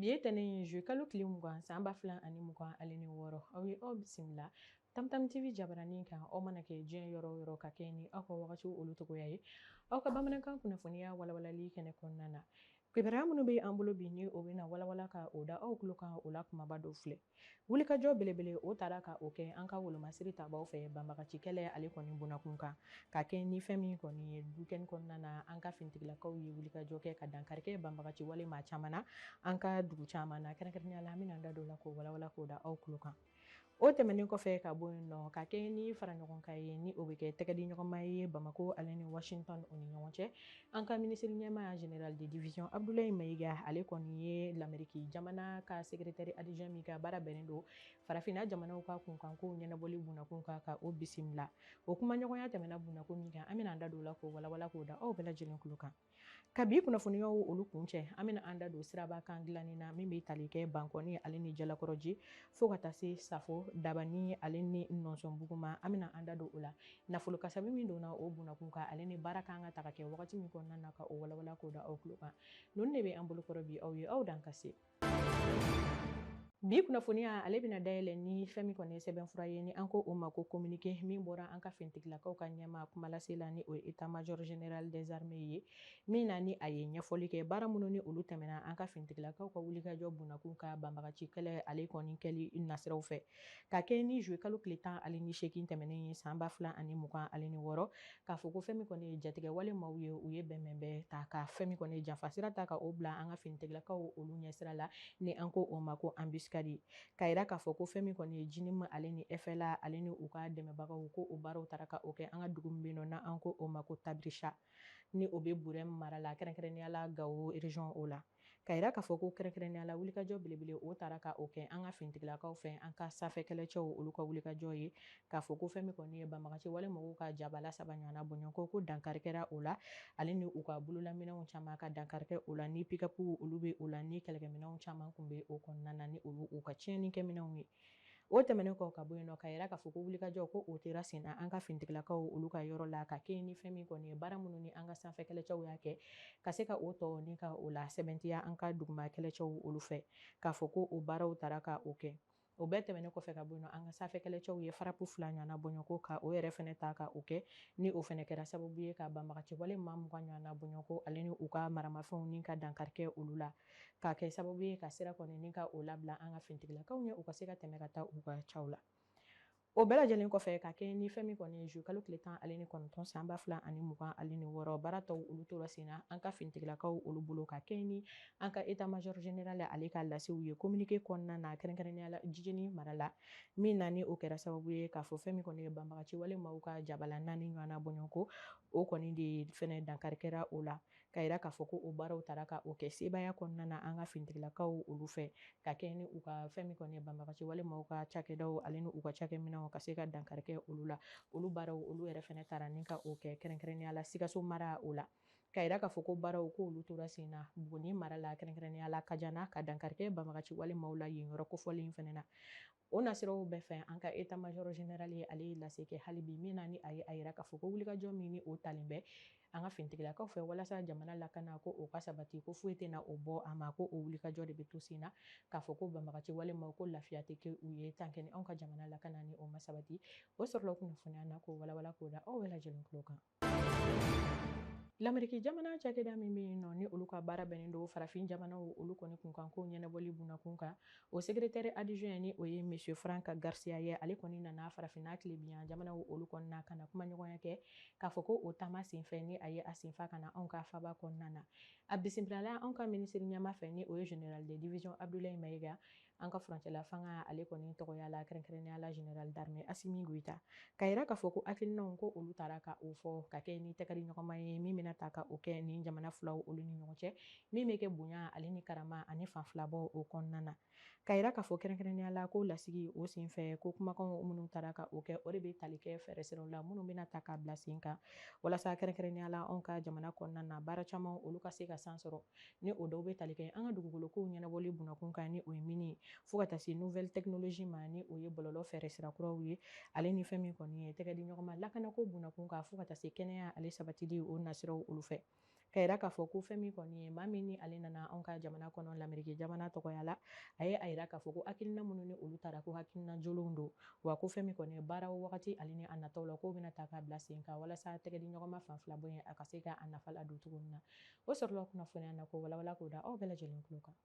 Bi ye tɛnɛn ye kalo tile mugan san ba fila ani mugan ale ni wɔɔrɔ aw ye aw bisimila Tamtam TV jabaranin kan aw mana kɛ diɲɛ yɔrɔ yɔrɔ ka kɛ ni aw ka wagati olu cogoya ye aw ka bamanankan kunnafoniya walawalali kɛnɛ kɔnɔna na kibaruya minnu bɛ an bolo bi ni o bɛna walawala ka o da aw tulo kan o la kumaba dɔw filɛ wulikajɔ belebele o taara ka o kɛ an ka wolomasiri tabaw fɛ banbagaci kɛlɛ ale kɔni bonnakun kan ka kɛ ni fɛn min kɔni ye dukɛn kɔnɔna na an ka fintigilakaw ye wulikajɔ kɛ ka dankarikɛ banbagaci wale maa caman na an ka dugu caman na kɛrɛnkɛrɛnnenya la an bɛna da dɔ la k'o walawala k'o da aw tulo kan o tɛmɛnen kɔfɛ ka bɔ yen nɔ ka kɛ ni fara ɲɔgɔn kan ye ni o bɛ kɛ tɛgɛdi ɲɔgɔnma ye Bamako ale ni Washington o ni ɲɔgɔn cɛ an ka minisiri ɲɛmaa général de division Abdoulaye Mayiga ale kɔni ye l'Amérique jamana ka secrétaire adjoint min ka baara bɛnnen don farafinna jamanaw ka kunkanko ɲɛnabɔli bunakun kan ka o bisimila o kuma ɲɔgɔnya tɛmɛna bunakun min kan an bɛna an da don o la k'o walawala k'o da aw bɛɛ lajɛlen tulo kan ka bi kunnafoniyaw olu kun cɛ an bɛna an da don siraba kan dilanni na min bɛ tali kɛ Bankɔni ale ni Jalakɔrɔji fo ka taa se Safo Dabani ale ni Nɔnsɔnbugu ma an bɛna an da don o la nafolo kasabi min donna o bunakun kan ale ni baara kan ka ta ka kɛ wagati min kɔnɔna na ka o walawala k'o da aw tulo kan ninnu de bɛ an bolokɔrɔ bi aw ye aw dan ka se bi kunnafoniya ale bɛna dayɛlɛ ni fɛn min kɔni ye sɛbɛnfura ye ni an ko o ma ko communiqué min bɔra an ka fintigilakaw ka ɲɛmaa kumalasela ni o ye état major général des armées ye min na ni a ye ɲɛfɔli kɛ baara minnu ni olu tɛmɛna an ka fintigilakaw ka wulikajɔ bunakun ka banbagaci kɛlɛ ale kɔni kɛli nasiraw fɛ ka kɛ ni juillet kalo tile 18 tɛmɛnen ye san 2026 k'a fɔ ko fɛn min kɔni ye jatigɛ wale maaw ye u ye bɛnbɛnbɛn ta ka fɛn min kɔni ye janfasira ta ka o bila an ka fintigilakaw olu ɲɛsira la ni an ko o ma ko embuscade ka yira k'a fɔ ko fɛn min kɔni ye JINIM ale ni FLA ale ni u ka dɛmɛbagaw ko o baaraw taara ka o kɛ an ka dugu min bɛ yen nɔ na an ko o ma ko Tabirisha ni o bɛ Burɛn mara la kɛrɛnkɛrɛnnenya la Gawo région o la ka yira k'a fɔ ko kɛrɛnkɛrɛnnenya la wulikajɔ belebele o taara ka o kɛ an ka fintigilakaw fɛ an ka sanfɛ kɛlɛcɛw olu ka wulikajɔ ye k'a fɔ ko fɛn min kɔni ye banbagaci wale mɔgɔw ka jabala saba ɲɔgɔnna bɔɲɔgɔnko ko dankari kɛra o la ale ni u ka bololaminɛnw caman ka dankari kɛ o la ni pick-up olu bɛ o la ni kɛlɛkɛminɛnw caman kun bɛ o kɔnɔna na ni olu u ka tiɲɛnikɛminɛnw ye o tɛmɛnen kɔ ka bɔ yen nɔ ka yira k'a fɔ ko wulikajɔ ko o tera sen na an ka fintigilakaw olu ka yɔrɔ la ka kɛ ni fɛn min kɔni ye baara minnu ni an ka sanfɛ kɛlɛcɛw y'a kɛ ka se ka o tɔ ni ka o la sɛbɛntiya an ka duguma kɛlɛcɛw olu fɛ k'a fɔ ko o baaraw taara ka o kɛ o bɛɛ tɛmɛnen kɔfɛ ka bɔ yen nɔ an ka sanfɛ kɛlɛcɛw ye farapu fila ɲɔgɔnna bɔɲɔgɔnko ka o yɛrɛ fɛnɛ ta ka o kɛ ni o fɛnɛ kɛra sababu ye ka banbagaci wale maa mugan ɲɔgɔnna bɔɲɔgɔnko ale ni u ka maramafɛnw ni ka dankari kɛ olu la k'a kɛ sababu ye ka sira kɔni ni ka o labila an ka fintigilakaw ɲɛ u ka se ka tɛmɛ ka taa u ka caw la o bɛɛ lajɛlen kɔfɛ ka kɛ ni fɛn min kɔni ye juillet kalo tile 19 san 2026 baara tɔw olu tora sen na an ka fintigilakaw olu bolo ka kɛ ni an ka état major général ale ka lasiw ye communiqué kɔnɔna na kɛrɛnkɛrɛnnenya la Jijeni mara la min na ni o kɛra sababu ye k'a fɔ fɛn min kɔni ye banbagaci wale maaw ka jabala 4 ɲɔgɔnna bɔɲɔgɔnko o kɔni de fɛnɛ dankari kɛra o la ka yira k'a fɔ ko o baaraw taara ka o kɛ sebaya kɔnɔna na an ka fintigilakaw olu fɛ ka kɛ ni u ka fɛn min kɔni ye banbagaci wale maaw ka cakɛdaw ale ni u ka cakɛminɛnw ka se ka dankari kɛ olu la olu baaraw olu yɛrɛ fɛnɛ taara ni ka o kɛ kɛrɛnkɛrɛnnenya la Sikaso mara o la ka yira k'a fɔ ko baaraw ko olu tora sen na Buguni mara la kɛrɛnkɛrɛnnenya la Kajana ka dankari kɛ banbagaci wale maaw la yen yɔrɔ kofɔlen fɛnɛ na o nasiraw bɛɛ fɛ an ka état major général ye ale ye lase kɛ hali bi min na ni a ye a yira k'a fɔ ko wulikajɔ min ni o talen bɛ an ka fintigilakaw fɛ walasa jamana lakana ko o ka sabati ko foyi tɛna o bɔ a ma ko o wulikajɔ de bɛ to sen na k'a fɔ ko banbagaci wale maaw ko lafiya tɛ kɛ u ye tant que ni anw ka jamana lakana ni o ma sabati o sɔrɔla kunnafoniya na k'o walawala k'o da aw bɛɛ lajɛlen tulo kan l'Amérique jamana cakɛda min bɛ yen nɔ ni olu ka baara bɛnnen don farafin jamanaw olu kɔni kunkanko ɲɛnabɔli bunakun kan o secrétaire adjoint ni o ye monsieur Frank Garcia ye ale kɔni nana farafinna tilebiya jamanaw olu kɔnɔna ka na kuma ɲɔgɔnya kɛ k'a fɔ ko o taama senfɛ ni a ye a senfa ka na anw ka faaba kɔnɔna na a bisimilala anw ka minisiri ɲɛma fɛ ni o ye général de division Abdoulaye Mayiga an ka furancɛla fanga ale kɔni tɔgɔya la kɛrɛnkɛrɛnnenya la général d'armée Assimi Goïta ka yira k'a fɔ ko hakilinaw ko olu taara ka o fɔ ka kɛ ni tɛgɛdi ɲɔgɔnma ye min bɛna ta ka o kɛ ni jamana filaw olu ni ɲɔgɔn cɛ min bɛ kɛ bonya ale ni karama ani fanfilabɔ o kɔnɔna na ka yira k'a fɔ kɛrɛnkɛrɛnnenya la ko lasigi o senfɛ ko kumakan minnu taara ka o kɛ o de bɛ tali kɛ fɛɛrɛ siraw la minnu bɛna ta k'a bila sen kan walasa kɛrɛnkɛrɛnnenya la anw ka jamana kɔnɔna na baara caman olu ka se ka san sɔrɔ ni o dɔw bɛ tali kɛ an ka dugukolokow ɲɛnabɔli bunakun kan ni o ye min ye fo ka taa se nouvelle technologie ma ni o ye bɔlɔlɔ fɛɛrɛ sira kuraw ye ale ni fɛn min kɔni ye tɛgɛdi ɲɔgɔnma lakanako bunakun kan fo ka taa se kɛnɛya ale sabatili o nasiraw olu fɛ ka yira k'a fɔ ko fɛn min kɔni ye maa min ni ale nana anw ka jamana kɔnɔ l'Amérique jamana tɔgɔya la a ye a yira k'a fɔ ko hakilina minnu ni olu tara ko hakilina jolenw don wa ko fɛn min kɔni ye baara o wagati ale ni a nataw la k'o bɛna ta k'a bila sen kan walasa tɛgɛ di ɲɔgɔn ma fan fila bɔ a ka se ka a nafa ladon cogo min na o sɔrɔla kunnafoniya na ko walawala k'o da aw bɛɛ lajɛlen tulo kan.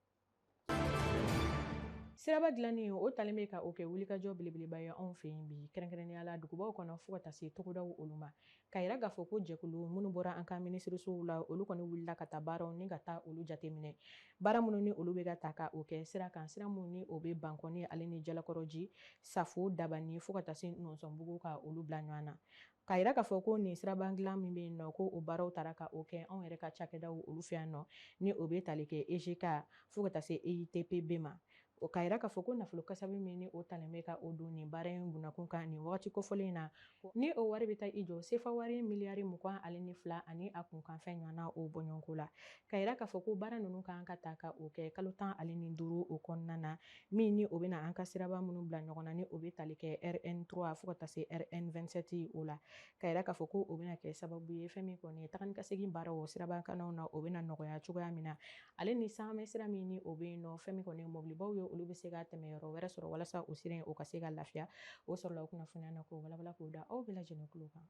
Siraba dilanni o talen bɛ ka o kɛ wulikajɔ belebeleba ye anw fɛ yen bi kɛrɛnkɛrɛnnenya la dugubaw kɔnɔ fo ka taa se togodaw olu ma ka yira k'a fɔ ko jɛkulu minnu bɔra an ka minisirisow la olu kɔni wulila ka taa baaraw ni ka taa olu jateminɛ baara minnu ni olu bɛ ka ta ka o kɛ sira kan sira minnu ni o bɛ bankɔni ale ni jalakɔrɔji safo dabani fo ka taa se nɔnsɔnbugu ka olu bila ɲɔgɔn na ka yira k'a fɔ ko nin siraban dilan min bɛ yen nɔ ko o baaraw taara ka o kɛ anw yɛrɛ ka cakɛdaw olu fɛ yan nɔ ni o bɛ tali kɛ EGK fo ka taa se EITPB ma o ka yira k'a fɔ ko nafolo kasabi min ni o talen bɛ ka o don nin baara in bunakun kan nin wagati kofɔlen in na ni o wari bɛ taa i jɔ sefa wari miliyari 22 ani a kunkanfɛn ɲɔgɔnna o bɔɲɔgɔnko la ka yira k'a fɔ ko baara ninnu kan ka ta ka o kɛ kalo 15 o kɔnɔna na min ni o bɛna an ka siraba minnu bila ɲɔgɔn na ni o bɛ tali kɛ RN3 fo ka taa se RN27 o la ka yira k'a fɔ ko o bɛna kɛ sababu ye fɛn min kɔni ye tagani ka segin baara o sirabakannaw na o bɛna nɔgɔya cogoya min na ale ni sanfɛ sira min ni o bɛ yen nɔ fɛn min kɔni ye mobilibaw ye olu bɛ se ka tɛmɛ yɔrɔ wɛrɛ sɔrɔ walasa o sira in o ka se ka lafiya o sɔrɔla o kunnafoniya na ko walawala k'o da aw bɛɛ lajɛlen tulo kan.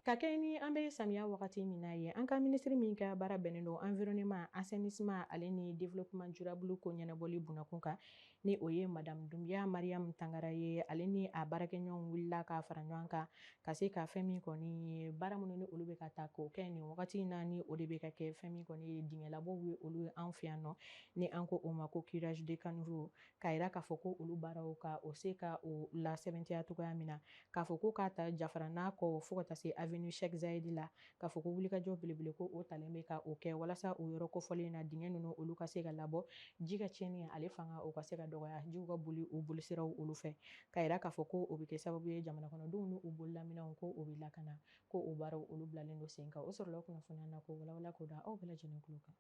Ka kɛ ni an bɛ samiya wagati min na ye an ka minisiri min ka baara bɛnnen don environnement assainissement ale ni développement durable ko ɲɛnabɔli bunakun kan ni o ye madame Dumbiya Mariam Tangara ye ale ni a baarakɛɲɔgɔnw wulila ka fara ɲɔgɔn kan ka se ka fɛn min kɔni ye baara minnu ni olu bɛ ka ta k'o kɛ nin wagati in na ni o de bɛ ka kɛ fɛn min kɔni ye dingɛlabɔw ye olu ye an fɛ yan nɔ ni an ko o ma ko curage de caniveau ka yira k'a fɔ ko olu baaraw ka o se ka o lasɛbɛntiya cogoya min na k'a fɔ ko k'a ta jafara n'a kɔ fo ka taa se avenue Cheikh Zayedi la k'a fɔ ko wulikajɔ belebele ko o talen bɛ ka o kɛ walasa o yɔrɔ kofɔlen na dingɛ ninnu olu ka se ka labɔ ji ka tiɲɛni ale fanga o ka se ka dɔgɔya jiw ka boli u bolisiraw olu fɛ ka yira k'a fɔ ko o bɛ kɛ sababu ye jamana kɔnɔdenw ni u bolilaminɛnw ko o bɛ lakana ko o baaraw olu bilalen don sen kan o sɔrɔla kunnafoniya na ko walawala k'o da aw bɛɛ lajɛlen tulo kan.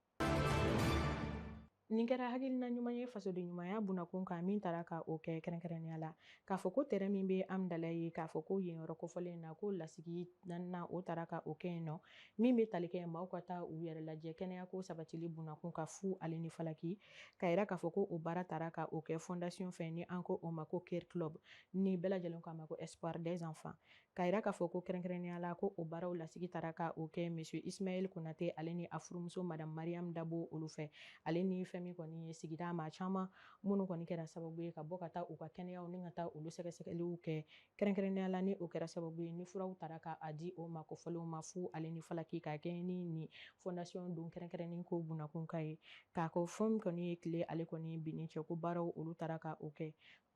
Nin kɛra hakilina ɲuman ye fasoden ɲumanya bunakun kan min taara ka o kɛ kɛrɛnkɛrɛnnenya la k'a fɔ ko terrain min bɛ Amdala ye k'a fɔ ko yen yɔrɔ kofɔlen na ko lasigi naaninan o taara ka o kɛ yen nɔ min bɛ tali kɛ maaw ka taa u yɛrɛ lajɛ kɛnɛyako sabatili bunakun ka fu ale ni falaki ka yira k'a fɔ ko o baara taara ka o kɛ fondation fɛ ni an ko o ma ko Care Club ni bɛɛ lajɛlen ko a ma ko Espoir des enfants ka yira k'a fɔ ko kɛrɛnkɛrɛnnenya la ko o baaraw lasigi taara ka o kɛ monsieur Ismaël Konate ale ni a furumuso madame Mariam Dabo olu fɛ ale ni fɛn min kɔni ye sigida maa caman minnu kɔni kɛra sababu ye ka bɔ ka taa u ka kɛnɛyaw ni ka taa olu sɛgɛsɛgɛliw kɛ kɛrɛnkɛrɛnnenya la ni o kɛra sababu ye ni furaw taara ka a di o ma ko fɔlenw ma fu ale ni falaki ka kɛ ni nin fondation don kɛrɛnkɛrɛnnen ko bunakun ka ye k'a ko fɛn kɔni ye tile ale kɔni binni cɛ ko baaraw olu taara ka o kɛ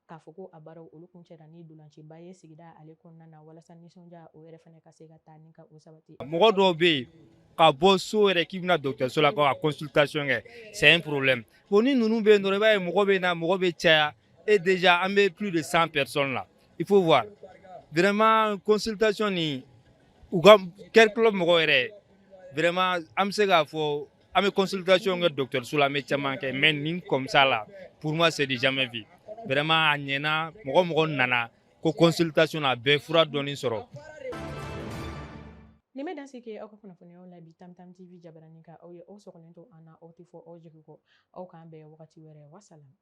k'a fɔ ko a baaraw olu kun cɛra ni dolanciba ye sigida ale kɔnɔna na walasa nisɔndiya o yɛrɛ fana ka se ka taa ni ka o sabati. Mɔgɔ dɔw bɛ yen ka bɔ so yɛrɛ k'i bɛna dɔgɔtɔrɔso la ka consultation kɛ c'est un problème bon ni ninnu bɛ yen dɔrɔn i b'a ye mɔgɔ bɛ na mɔgɔ bɛ caya et déjà an bɛ plus de 100 personnes là il faut voir vraiment consultation ni u ka Care Club mɔgɔ yɛrɛ vraiment an bɛ se k'a fɔ an bɛ consultation kɛ dɔgɔtɔrɔso la an bɛ caman kɛ mais nin comme ça là pour moi c'est du jamais vu vraiment a ɲɛna mɔgɔ nana ko consultation na a bɛɛ fura dɔɔni sɔrɔ. Ni bɛ danse kɛ aw ka kunnafoniyaw la bi Tamtam TV jabaranin kan aw ye aw sɔgɔlen to an na aw tɛ fɔ aw jigi kɔ aw k'an bɛn wagati wɛrɛ wasalam.